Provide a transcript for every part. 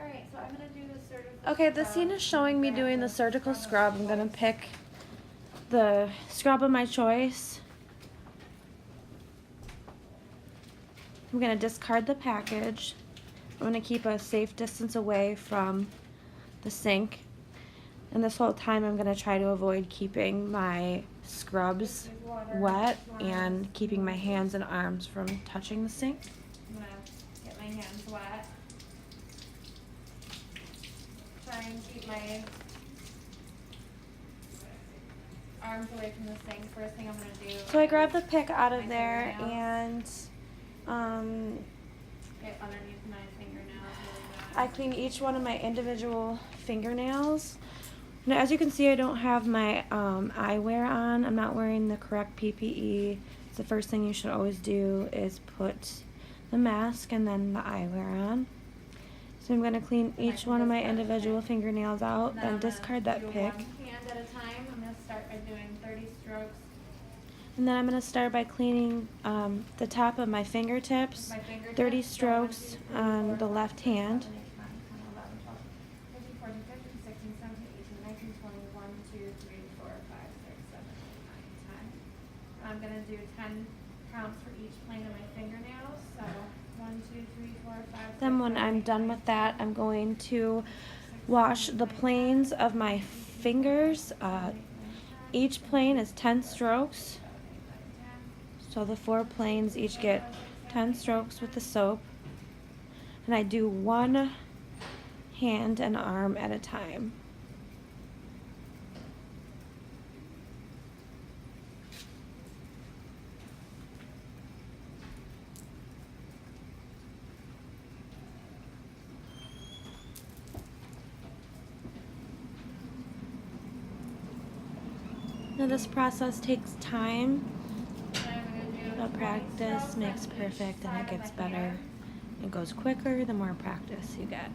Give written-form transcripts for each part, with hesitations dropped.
Alright, so I'm going to do the surgical Okay, the scrub. scene is showing me doing the surgical scrub. I'm going to pick the scrub of my choice. I'm going to discard the package. I'm going to keep a safe distance away from the sink. And this whole time I'm going to try to avoid keeping my scrubs wet and keeping my hands and arms from touching the sink. I'm going to get my hands wet. Try and keep my arms away from the sink. First thing I'm going to do. So I grab the pick out of there and get underneath my fingernails really bad. I clean each one of my individual fingernails. Now, as you can see, I don't have my eyewear on. I'm not wearing the correct PPE. It's the first thing you should always do is put the mask and then the eyewear on. So I'm going to clean each one of my individual fingernails out, then discard that pick. One hand at a time. I'm going to start by doing 30 strokes. And then I'm going to start by cleaning the top of my fingertips, 30 strokes on the left hand. 1, 2, 3, 4, 5, 6, 7, 8, 9, 10. I'm going to do 10 counts for each plane of my fingernails. So 1, 2, 3, 4, 5, 6, Then when I'm done with that, I'm going to wash the planes of my fingers. Each plane is 10 strokes. So the 4 planes each get 10 strokes with the soap. And I do one hand and arm at a time. Now this process takes time, but practice makes perfect and it gets better. It goes quicker the more practice you get.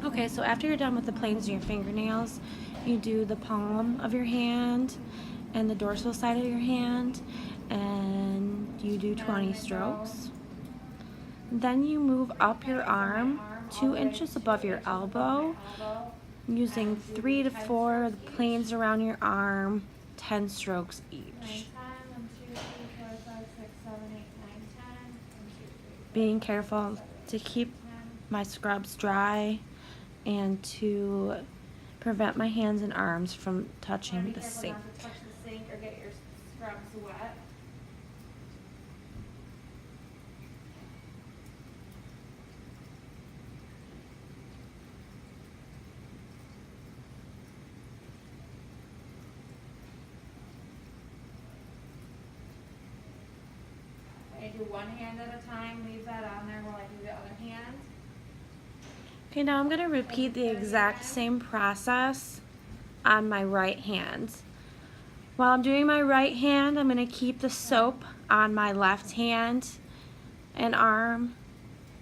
Okay, so after you're done with the planes of your fingernails, you do the palm of your hand and the dorsal side of your hand, and you do 20 strokes. Then you move up your arm 2 inches above your elbow, using 3 to 4 planes around your arm, 10 strokes each. Being careful to keep my scrubs dry and to prevent my hands and arms from touching the sink. Not to touch the sink or get your scrubs wet. I do one hand at a time, leave that on there while I do the other hand. Okay, now I'm going to repeat the exact same process on my right hand. While I'm doing my right hand, I'm going to keep the soap on my left hand and arm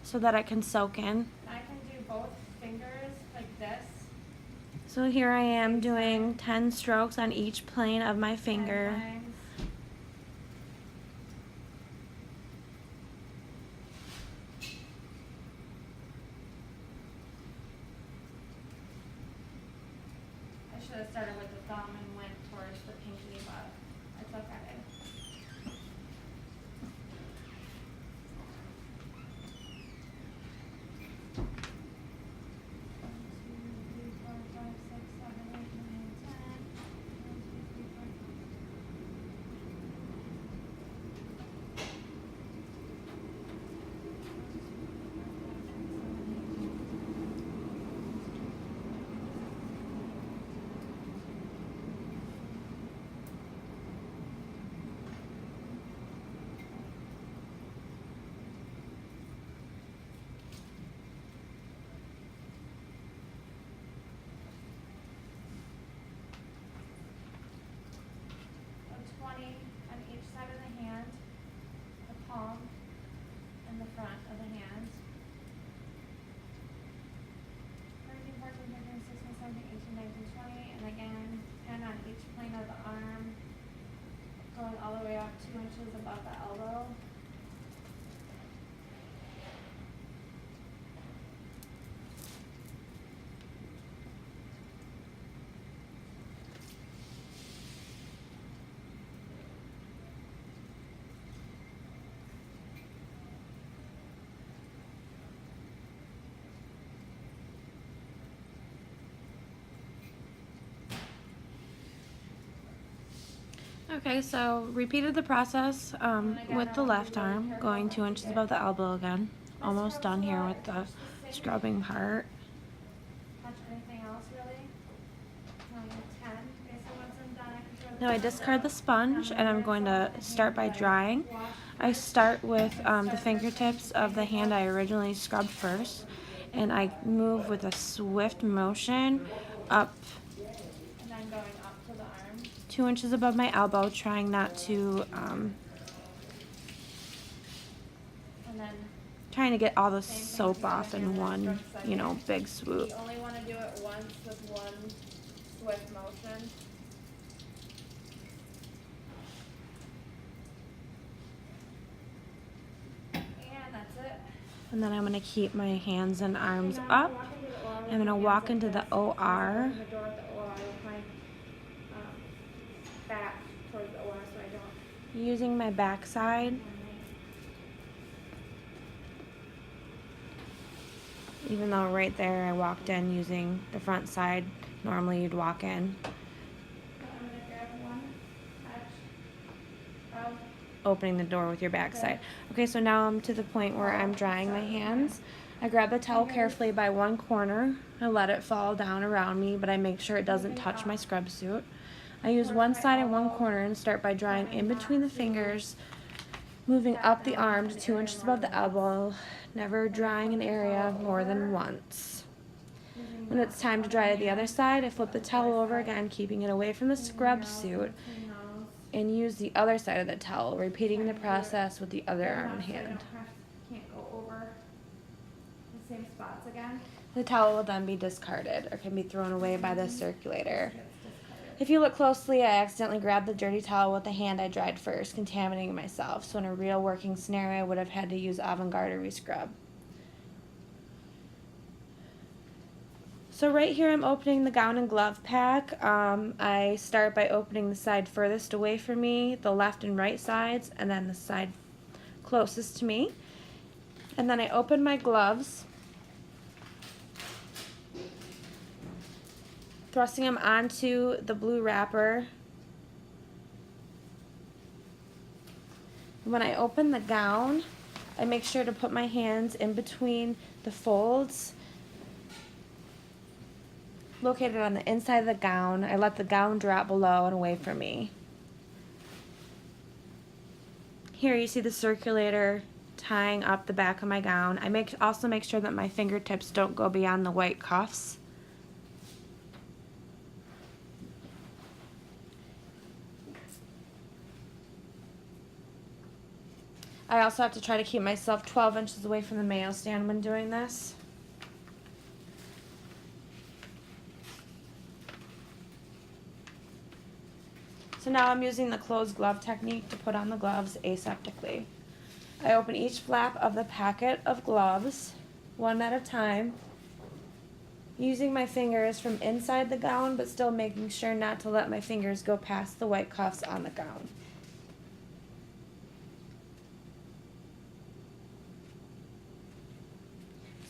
so that I can soak in. I can do both fingers like this. So here I am doing 10 strokes on each plane of my finger. 10 times. I should have started with the thumb and went towards the pinky, but it's okay. Okay, so repeated the process with the left arm, going 2 inches above the elbow again. Almost done here with the scrubbing part. Touch anything else really? No, you're 10. Okay, so once I'm done, I can throw the Now I phone discard the down. sponge and I'm going to start by drying. I start with the fingertips of the hand I originally scrubbed first, and I move with a swift motion up And then going up to the arm. 2 inches above my elbow, trying not to, And then trying to get all the same thing soap with the off other in hand, one, then stroke you know, second. big swoop. You only want to do it once with one swift motion. And that's it. And then I'm going to keep my hands and arms Okay, now up. I'm I'm going to walk into the OR. open the door at the OR with my back towards the OR so I don't. Using my backside, even though right there I walked in using the front side. Normally you'd walk in. I'm gonna grab one touch of Opening the door with your backside. Okay, so now I'm to the point where I'm drying my hands. I grab the towel carefully by one corner. I let it fall down around me, but I make sure it doesn't touch my scrub suit. I use one side and one corner and start by drying in between the fingers, moving up the arm to 2 inches above the elbow, never drying an area more than once. When it's time to dry the other side, I flip the towel over again, keeping it away from the scrub suit, and use the other side of the towel, repeating the process with the other arm and hand. Can't go over the same spots again. The towel will then be discarded or can be thrown away by the circulator. It's discarded. If you look closely, I accidentally grabbed the dirty towel with the hand I dried first, contaminating myself. So in a real working scenario, I would have had to use Avant-Garde or rescrub. So right here I'm opening the gown and glove pack. I start by opening the side furthest away from me, the left and right sides, and then the side closest to me. And then I open my gloves, thrusting them onto the blue wrapper. When I open the gown, I make sure to put my hands in between the folds located on the inside of the gown. I let the gown drop below and away from me. Here you see the circulator tying up the back of my gown. I also make sure that my fingertips don't go beyond the white cuffs. I also have to try to keep myself 12 inches away from the mayo stand when doing this. So now I'm using the closed glove technique to put on the gloves aseptically. I open each flap of the packet of gloves, one at a time, using my fingers from inside the gown, but still making sure not to let my fingers go past the white cuffs on the gown.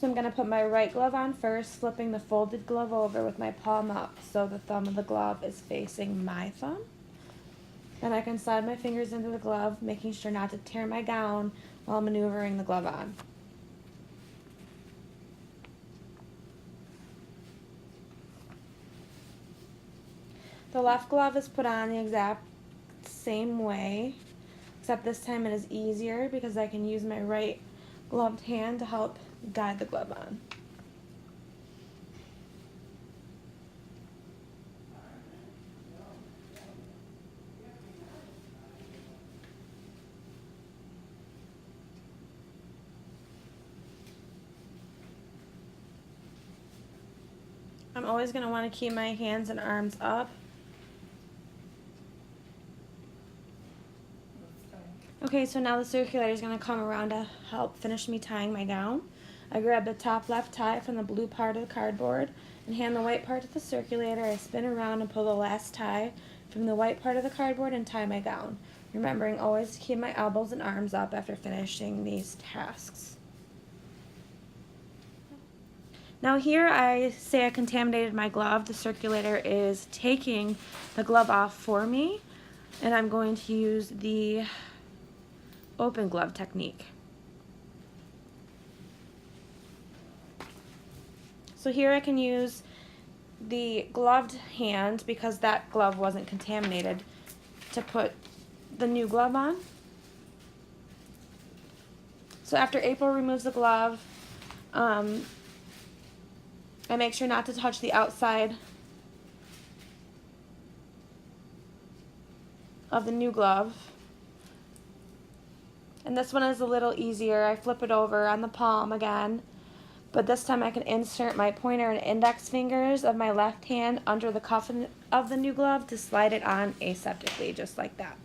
So I'm going to put my right glove on first, flipping the folded glove over with my palm up so the thumb of the glove is facing my thumb. Then I can slide my fingers into the glove, making sure not to tear my gown while maneuvering the glove on. The left glove is put on the exact same way, except this time it is easier because I can use my right gloved hand to help guide the glove on. I'm always going to want to keep my hands and arms up. Okay, so now the circulator is going to come around to help finish me tying my gown. I grab the top left tie from the blue part of the cardboard and hand the white part to the circulator. I spin around and pull the last tie from the white part of the cardboard and tie my gown, remembering always to keep my elbows and arms up after finishing these tasks. Now here I say I contaminated my glove. The circulator is taking the glove off for me. And I'm going to use the open glove technique. So here I can use the gloved hand, because that glove wasn't contaminated, to put the new glove on. So after April removes the glove, I make sure not to touch the outside of the new glove. And this one is a little easier. I flip it over on the palm again, but this time I can insert my pointer and index fingers of my left hand under the cuff of the new glove to slide it on aseptically, just like that.